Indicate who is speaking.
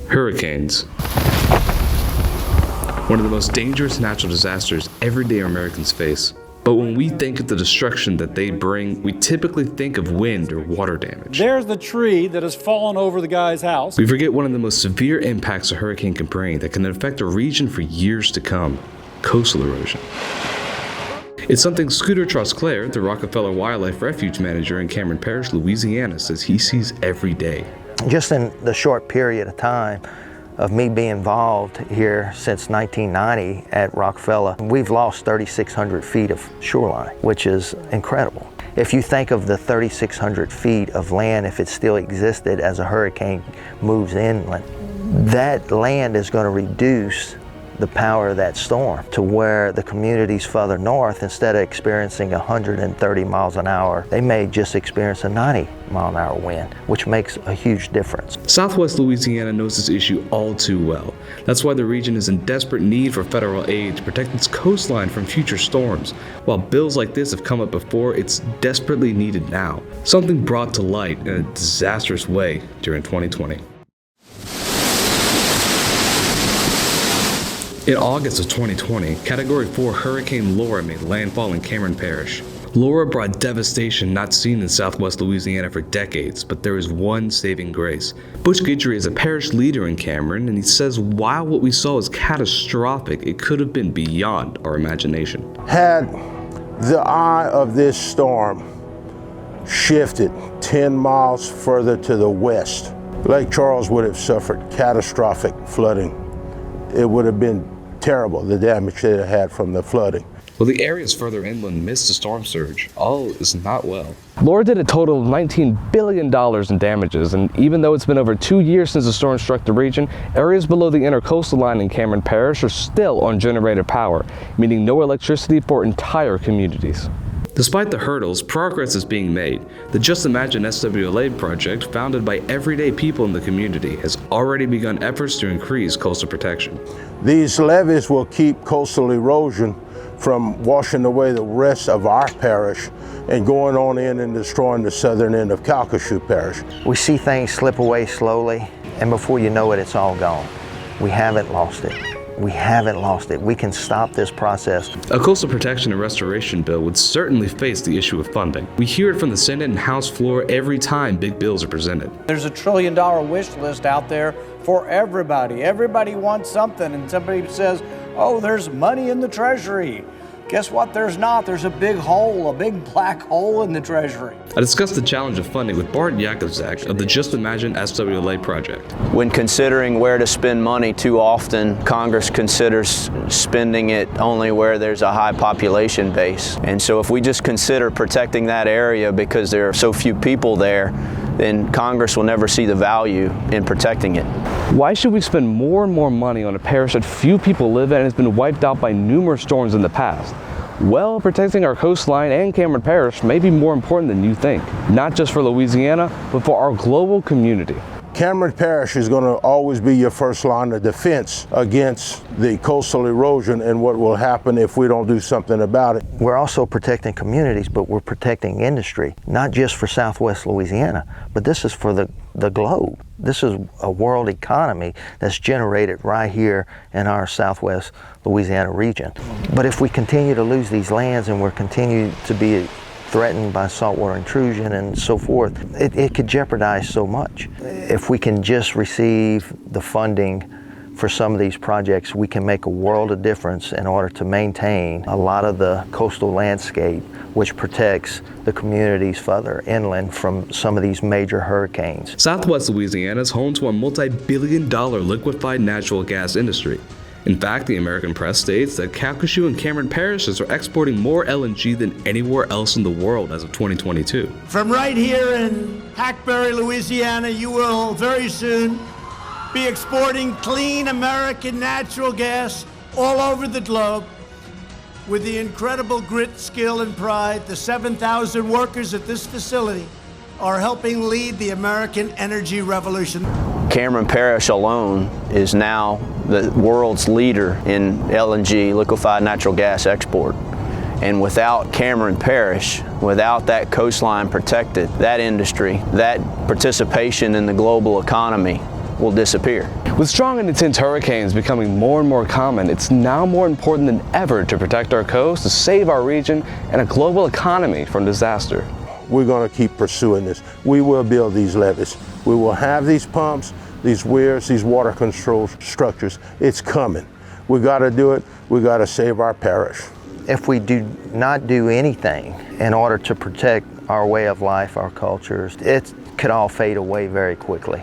Speaker 1: Hurricanes. One of the most dangerous natural disasters everyday Americans face. But when we think of the destruction that they bring, we typically think of wind or water damage.
Speaker 2: There's the tree that has fallen over the guy's house.
Speaker 1: We forget one of the most severe impacts a hurricane can bring that can affect a region for years to come: coastal erosion. It's something Scooter Trosclair, the Rockefeller Wildlife Refuge Manager in Cameron Parish, Louisiana, says he sees every day.
Speaker 3: Just in the short period of time of me being involved here since 1990 at Rockefeller, we've lost 3,600 feet of shoreline, which is incredible. If you think of the 3,600 feet of land, if it still existed as a hurricane moves inland, that land is going to reduce the power of that storm to where the communities further north, instead of experiencing 130 miles an hour, they may just experience a 90-mile-an-hour wind, which makes a huge difference.
Speaker 1: Southwest Louisiana knows this issue all too well. That's why the region is in desperate need for federal aid to protect its coastline from future storms. While bills like this have come up before, it's desperately needed now. Something brought to light in a disastrous way during 2020. In August of 2020, Category 4 Hurricane Laura made landfall in Cameron Parish. Laura brought devastation not seen in Southwest Louisiana for decades, but there is one saving grace. Butch Guidry is a parish leader in Cameron, and he says while what we saw is catastrophic, it could have been beyond our imagination.
Speaker 4: Had the eye of this storm shifted 10 miles further to the west, Lake Charles would have suffered catastrophic flooding. It would have been terrible, the damage that it had from the flooding.
Speaker 1: Well, the areas further inland missed the storm surge. All is not well.
Speaker 5: Laura did a total of $19 billion in damages, and even though it's been over 2 years since the storm struck the region, areas below the intercoastal line in Cameron Parish are still on generated power, meaning no electricity for entire communities.
Speaker 1: Despite the hurdles, progress is being made. The Just Imagine SWLA project, founded by everyday people in the community, has already begun efforts to increase coastal protection.
Speaker 4: These levees will keep coastal erosion from washing away the rest of our parish and going on in and destroying the southern end of Calcasieu Parish.
Speaker 3: We see things slip away slowly, and before you know it, it's all gone. We haven't lost it. We haven't lost it. We can stop this process.
Speaker 1: A coastal protection and restoration bill would certainly face the issue of funding. We hear it from the Senate and House floor every time big bills are presented.
Speaker 2: There's a $1 trillion wish list out there for everybody. Everybody wants something, and somebody says, oh, there's money in the Treasury. Guess what? There's not. There's a big hole, a big black hole in the Treasury.
Speaker 1: I discussed the challenge of funding with Bart Yakovzak of the Just Imagine SWLA project.
Speaker 6: When considering where to spend money, too often Congress considers spending it only where there's a high population base. And so if we just consider protecting that area because there are so few people there, then Congress will never see the value in protecting it.
Speaker 5: Why should we spend more and more money on a parish that few people live in and has been wiped out by numerous storms in the past? Well, protecting our coastline and Cameron Parish may be more important than you think, not just for Louisiana, but for our global community.
Speaker 4: Cameron Parish is going to always be your first line of defense against the coastal erosion and what will happen if we don't do something about it.
Speaker 3: We're also protecting communities, but we're protecting industry, not just for Southwest Louisiana, but this is for the globe. This is a world economy that's generated right here in our Southwest Louisiana region. But if we continue to lose these lands and we're continue to be threatened by saltwater intrusion and so forth, it could jeopardize so much. If we can just receive the funding for some of these projects, we can make a world of difference in order to maintain a lot of the coastal landscape, which protects the communities further inland from some of these major hurricanes.
Speaker 1: Southwest Louisiana is home to a multi-billion-dollar liquefied natural gas industry. In fact, the American press states that Calcasieu and Cameron parishes are exporting more LNG than anywhere else in the world as of 2022.
Speaker 7: From right here in Hackberry, Louisiana, you will very soon be exporting clean American natural gas all over the globe. With the incredible grit, skill, and pride, the 7,000 workers at this facility are helping lead the American energy revolution.
Speaker 6: Cameron Parish alone is now the world's leader in LNG, liquefied natural gas export. And without Cameron Parish, without that coastline protected, that industry, that participation in the global economy will disappear.
Speaker 5: With strong and intense hurricanes becoming more and more common, it's now more important than ever to protect our coast, to save our region and a global economy from disaster.
Speaker 4: We're going to keep pursuing this. We will build these levees. We will have these pumps, these weirs, these water control structures. It's coming. We got to do it. We got to save our parish.
Speaker 3: If we do not do anything in order to protect our way of life, our cultures, it could all fade away very quickly.